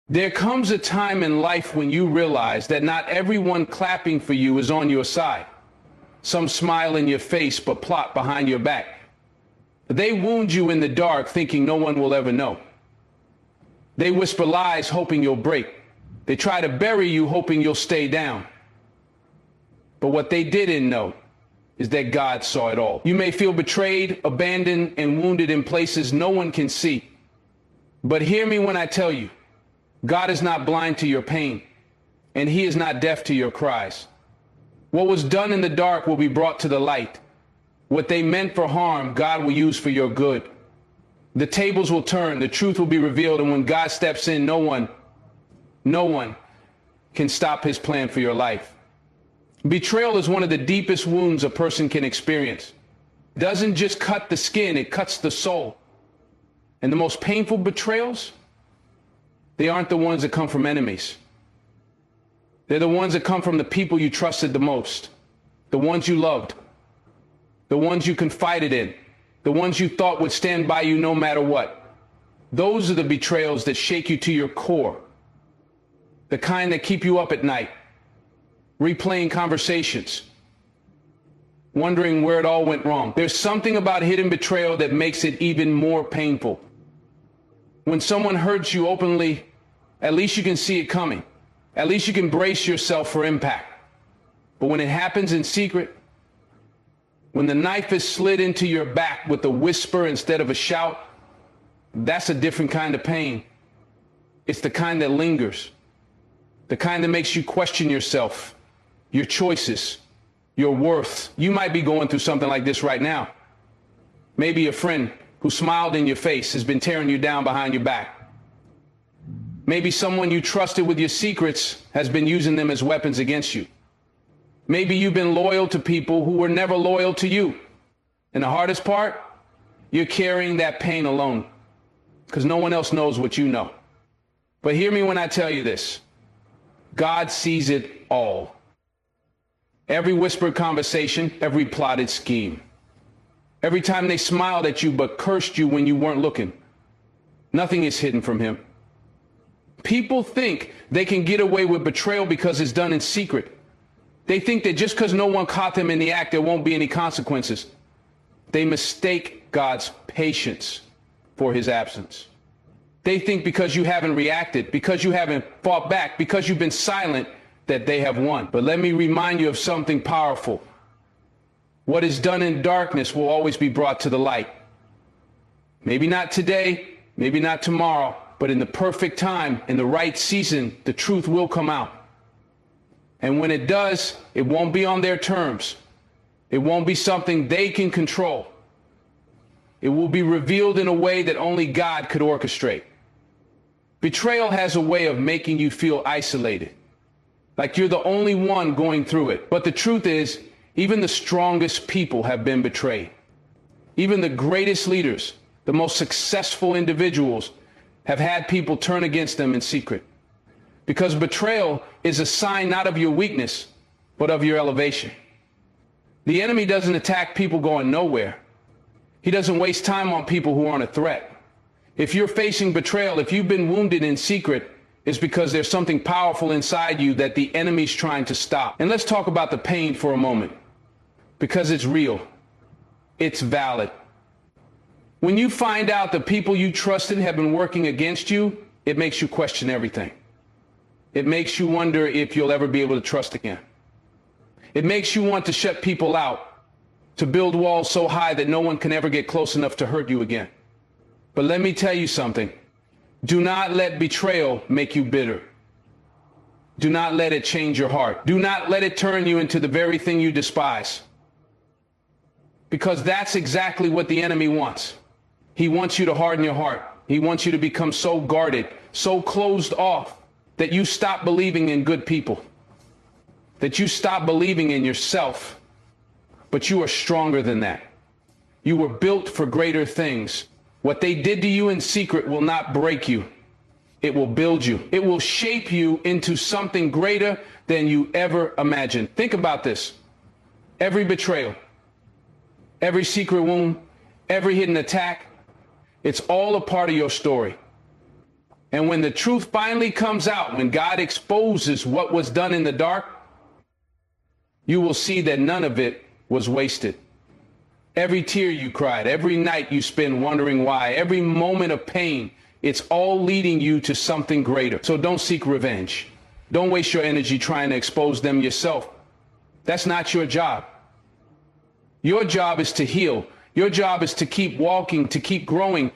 There comes a time in life when you realize that not everyone clapping for you is on your side. Some smile in your face but plot behind your back. They wound you in the dark thinking no one will ever know. They whisper lies hoping you'll break. They try to bury you hoping you'll stay down. But what they didn't know is that God saw it all. You may feel betrayed, abandoned, and wounded in places no one can see. But hear me when I tell you, God is not blind to your pain, and He is not deaf to your cries. What was done in the dark will be brought to the light. What they meant for harm, God will use for your good. The tables will turn, the truth will be revealed, and when God steps in, no one can stop His plan for your life. Betrayal is one of the deepest wounds a person can experience. It doesn't just cut the skin, it cuts the soul. And the most painful betrayals, they aren't the ones that come from enemies. They're the ones that come from the people you trusted the most, the ones you loved, the ones you confided in, the ones you thought would stand by you no matter what. Those are the betrayals that shake you to your core, the kind that keep you up at night, replaying conversations, wondering where it all went wrong. There's something about hidden betrayal that makes it even more painful. When someone hurts you openly, at least you can see it coming. At least you can brace yourself for impact. But when it happens in secret, when the knife is slid into your back with a whisper instead of a shout, that's a different kind of pain. It's the kind that lingers, the kind that makes you question yourself, your choices, your worth. You might be going through something like this right now. Maybe a friend who smiled in your face has been tearing you down behind your back. Maybe someone you trusted with your secrets has been using them as weapons against you. Maybe you've been loyal to people who were never loyal to you. And the hardest part, you're carrying that pain alone, because no one else knows what you know. But hear me when I tell you this. God sees it all. Every whispered conversation, every plotted scheme. Every time they smiled at you but cursed you when you weren't looking. Nothing is hidden from Him. People think they can get away with betrayal because it's done in secret. They think that just because no one caught them in the act, there won't be any consequences. They mistake God's patience for His absence. They think because you haven't reacted, because you haven't fought back, because you've been silent, that they have won. But let me remind you of something powerful. What is done in darkness will always be brought to the light. Maybe not today, maybe not tomorrow, but in the perfect time, in the right season, the truth will come out. And when it does, it won't be on their terms. It won't be something they can control. It will be revealed in a way that only God could orchestrate. Betrayal has a way of making you feel isolated, like you're the only one going through it. But the truth is, even the strongest people have been betrayed. Even the greatest leaders, the most successful individuals, have had people turn against them in secret. Because betrayal is a sign not of your weakness, but of your elevation. The enemy doesn't attack people going nowhere. He doesn't waste time on people who aren't a threat. If you're facing betrayal, if you've been wounded in secret, it's because there's something powerful inside you that the enemy's trying to stop. And let's talk about the pain for a moment, because it's real. It's valid. When you find out the people you trusted have been working against you, it makes you question everything. It makes you wonder if you'll ever be able to trust again. It makes you want to shut people out, to build walls so high that no one can ever get close enough to hurt you again. But let me tell you something. Do not let betrayal make you bitter. Do not let it change your heart. Do not let it turn you into the very thing you despise. Because that's exactly what the enemy wants. He wants you to harden your heart. He wants you to become so guarded, so closed off, that you stop believing in good people, that you stop believing in yourself. But you are stronger than that. You were built for greater things. What they did to you in secret will not break you. It will build you. It will shape you into something greater than you ever imagined. Think about this. Every betrayal, every secret wound, every hidden attack, it's all a part of your story. And when the truth finally comes out, when God exposes what was done in the dark, you will see that none of it was wasted. Every tear you cried, every night you spent wondering why, every moment of pain, it's all leading you to something greater. So don't seek revenge. Don't waste your energy trying to expose them yourself. That's not your job. Your job is to heal. Your job is to keep walking, to keep growing,